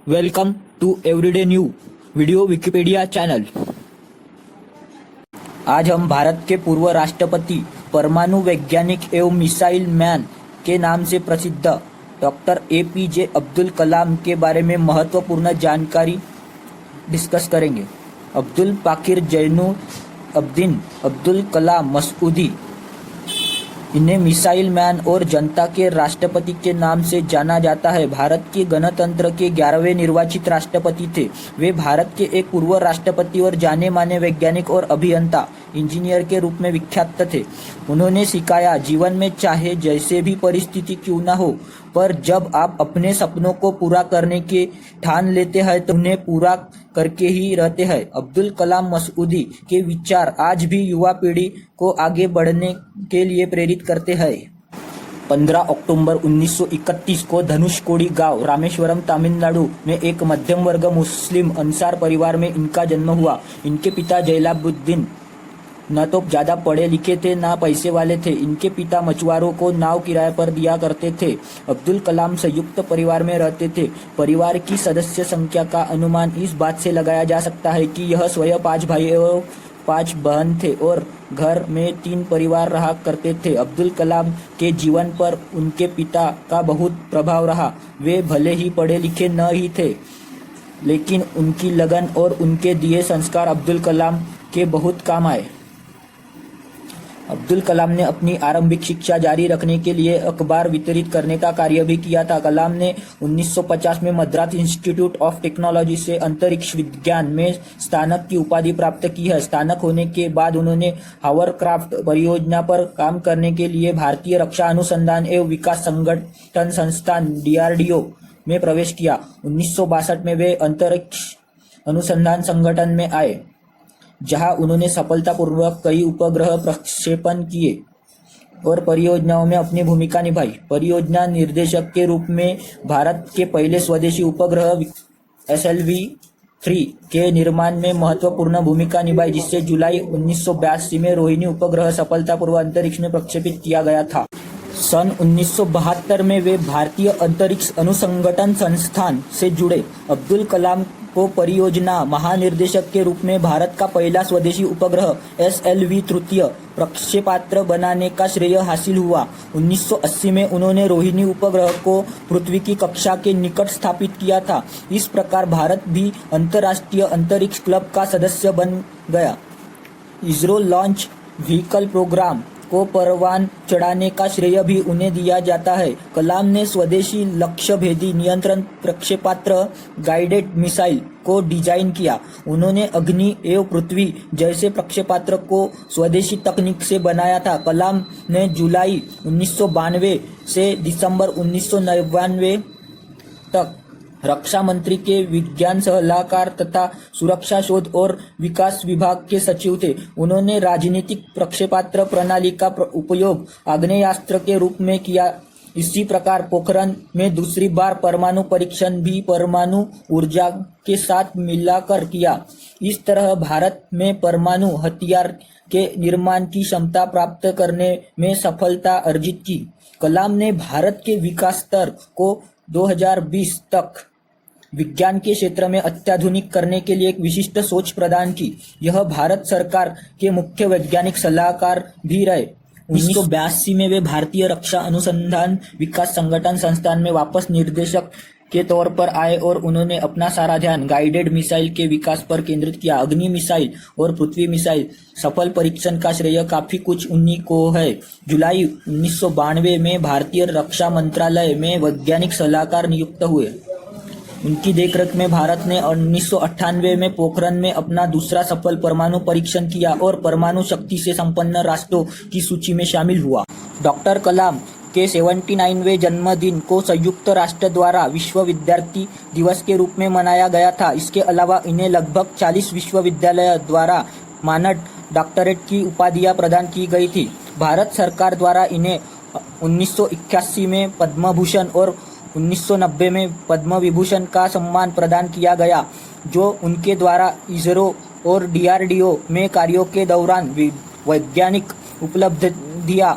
Welcome to everyday new video Wikipedia channel. आज हम भारत के पूर्व राष्ट्रपति, परमाणु वैज्ञानिक एवं मिसाइल मैन के नाम से प्रसिद्ध डॉक्टर APJ अब्दुल कलाम के बारे में महत्वपूर्ण जानकारी डिस्कस करेंगे। अब्दुल पाकिर जैनुल अब्दीन अब्दुल कलाम मसूदी, इन्हें मिसाइल मैन और जनता के राष्ट्रपति के नाम से जाना जाता है। भारत के गणतंत्र के 11वें निर्वाचित राष्ट्रपति थे। वे भारत के एक पूर्व राष्ट्रपति और जाने माने वैज्ञानिक और अभियंता, इंजीनियर के रूप में विख्यात थे। उन्होंने सिखाया, जीवन में चाहे जैसे भी परिस्थिति क्यों न हो, पर जब आप अपने सपनों को पूरा करने के ठान लेते हैं तो उन्हें पूरा करके ही रहते हैं। अब्दुल कलाम मसूदी के विचार आज भी युवा पीढ़ी को आगे बढ़ने के लिए प्रेरित करते हैं। 15 अक्टूबर 1931 को धनुषकोडी गांव, रामेश्वरम, तमिलनाडु में एक मध्यम वर्ग मुस्लिम अंसार परिवार में इनका जन्म हुआ। इनके पिता जैलाबुद्दीन न तो ज्यादा पढ़े लिखे थे न पैसे वाले थे। इनके पिता मछुआरों को नाव किराए पर दिया करते थे। अब्दुल कलाम संयुक्त परिवार में रहते थे। परिवार की सदस्य संख्या का अनुमान इस बात से लगाया जा सकता है कि यह स्वयं 5 भाई एवं 5 बहन थे और घर में 3 परिवार रहा करते थे। अब्दुल कलाम के जीवन पर उनके पिता का बहुत प्रभाव रहा। वे भले ही पढ़े लिखे न ही थे, लेकिन उनकी लगन और उनके दिए संस्कार अब्दुल कलाम के बहुत काम आए। अब्दुल कलाम ने अपनी आरंभिक शिक्षा जारी रखने के लिए अखबार वितरित करने का कार्य भी किया था। कलाम ने 1950 में मद्रास इंस्टीट्यूट ऑफ टेक्नोलॉजी से अंतरिक्ष विज्ञान में स्नातक की उपाधि प्राप्त की है। स्नातक होने के बाद उन्होंने हावरक्राफ्ट परियोजना पर काम करने के लिए भारतीय रक्षा अनुसंधान एवं विकास संगठन संस्थान DRDO में प्रवेश किया। 1962 में वे अंतरिक्ष अनुसंधान संगठन में आए, जहां उन्होंने सफलतापूर्वक कई उपग्रह प्रक्षेपण किए और परियोजनाओं में अपनी भूमिका निभाई। परियोजना निर्देशक के रूप में भारत के पहले स्वदेशी उपग्रह SLV-3 के निर्माण में महत्वपूर्ण भूमिका निभाई, जिससे जुलाई 1982 में रोहिणी उपग्रह सफलतापूर्वक अंतरिक्ष में प्रक्षेपित किया गया था। सन 1972 में वे भारतीय अंतरिक्ष अनुसंधान संस्थान से जुड़े। अब्दुल कलाम को परियोजना महानिर्देशक के रूप में भारत का पहला स्वदेशी उपग्रह SLV तृतीय प्रक्षेपास्त्र बनाने का श्रेय हासिल हुआ। 1980 में उन्होंने रोहिणी उपग्रह को पृथ्वी की कक्षा के निकट स्थापित किया था। इस प्रकार भारत भी अंतर्राष्ट्रीय अंतरिक्ष क्लब का सदस्य बन गया। इसरो लॉन्च व्हीकल प्रोग्राम को परवान चढ़ाने का श्रेय भी उन्हें दिया जाता है। कलाम ने स्वदेशी लक्ष्य भेदी नियंत्रण प्रक्षेपास्त्र गाइडेड मिसाइल को डिजाइन किया। उन्होंने अग्नि एवं पृथ्वी जैसे प्रक्षेपास्त्र को स्वदेशी तकनीक से बनाया था। कलाम ने जुलाई 1992 से दिसंबर 1999 तक रक्षा मंत्री के विज्ञान सलाहकार तथा सुरक्षा शोध और विकास विभाग के सचिव थे। उन्होंने राजनीतिक प्रक्षेपास्त्र प्रणाली का उपयोग आग्नेयास्त्र के रूप में किया। इसी प्रकार पोखरण में दूसरी बार परमाणु परीक्षण भी परमाणु ऊर्जा के साथ मिलाकर किया। इस तरह भारत में परमाणु हथियार के निर्माण की क्षमता प्राप्त करने में सफलता अर्जित की। कलाम ने भारत के विकास स्तर को 2020 तक विज्ञान के क्षेत्र में अत्याधुनिक करने के लिए एक विशिष्ट सोच प्रदान की। यह भारत सरकार के मुख्य वैज्ञानिक सलाहकार भी रहे। 1982 में वे भारतीय रक्षा अनुसंधान विकास संगठन संस्थान में वापस निर्देशक के तौर पर आए और उन्होंने अपना सारा ध्यान गाइडेड मिसाइल के विकास पर केंद्रित किया। अग्नि मिसाइल और पृथ्वी मिसाइल सफल परीक्षण का श्रेय काफी कुछ उन्हीं को है। जुलाई 1992 में भारतीय रक्षा मंत्रालय में वैज्ञानिक सलाहकार नियुक्त हुए। उनकी देखरेख में भारत ने 1998 में पोखरण में अपना दूसरा सफल परमाणु परीक्षण किया और परमाणु शक्ति से संपन्न राष्ट्रों की सूची में शामिल हुआ। डॉक्टर कलाम के 79वें जन्मदिन को संयुक्त राष्ट्र द्वारा विश्व विद्यार्थी दिवस के रूप में मनाया गया था। इसके अलावा इन्हें लगभग 40 विश्वविद्यालयों द्वारा मानद डॉक्टरेट की उपाधियां प्रदान की गई थी। भारत सरकार द्वारा इन्हें 1981 में पद्म भूषण और 1990 में पद्म विभूषण का सम्मान प्रदान किया गया, जो उनके द्वारा इसरो और DRDO में कार्यों के दौरान वैज्ञानिक उपलब्धियां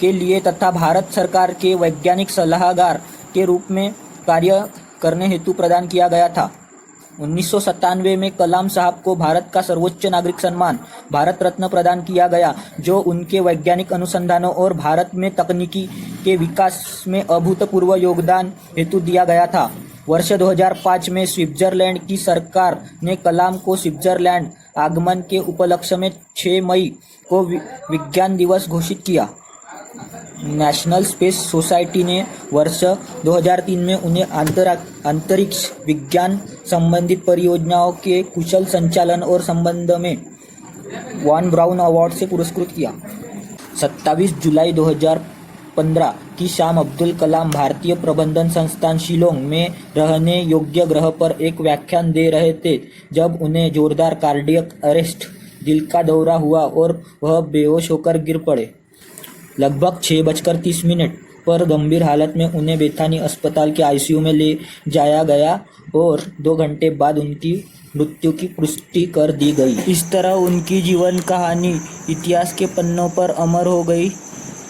के लिए तथा भारत सरकार के वैज्ञानिक सलाहकार के रूप में कार्य करने हेतु प्रदान किया गया था। 1997 में कलाम साहब को भारत का सर्वोच्च नागरिक सम्मान भारत रत्न प्रदान किया गया, जो उनके वैज्ञानिक अनुसंधानों और भारत में तकनीकी के विकास में अभूतपूर्व योगदान हेतु दिया गया था। वर्ष 2005 में स्विट्जरलैंड की सरकार ने कलाम को स्विट्जरलैंड आगमन के उपलक्ष्य में 6 मई को विज्ञान दिवस घोषित किया। नेशनल स्पेस सोसाइटी ने वर्ष 2003 में उन्हें अंतरिक्ष विज्ञान संबंधित परियोजनाओं के कुशल संचालन और संबंध में वॉन ब्राउन अवार्ड से पुरस्कृत किया। 27 जुलाई 2015 की शाम अब्दुल कलाम भारतीय प्रबंधन संस्थान शिलोंग में रहने योग्य ग्रह पर एक व्याख्यान दे रहे थे, जब उन्हें जोरदार कार्डियक अरेस्ट, दिल का दौरा हुआ और वह बेहोश होकर गिर पड़े। लगभग 6:30 पर गंभीर हालत में उन्हें बेथानी अस्पताल के आईसीयू में ले जाया गया और 2 घंटे बाद उनकी मृत्यु की पुष्टि कर दी गई। इस तरह उनकी जीवन कहानी इतिहास के पन्नों पर अमर हो गई।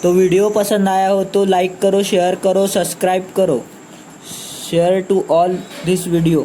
तो वीडियो पसंद आया हो तो लाइक करो, शेयर करो, सब्सक्राइब करो। Share to all this video.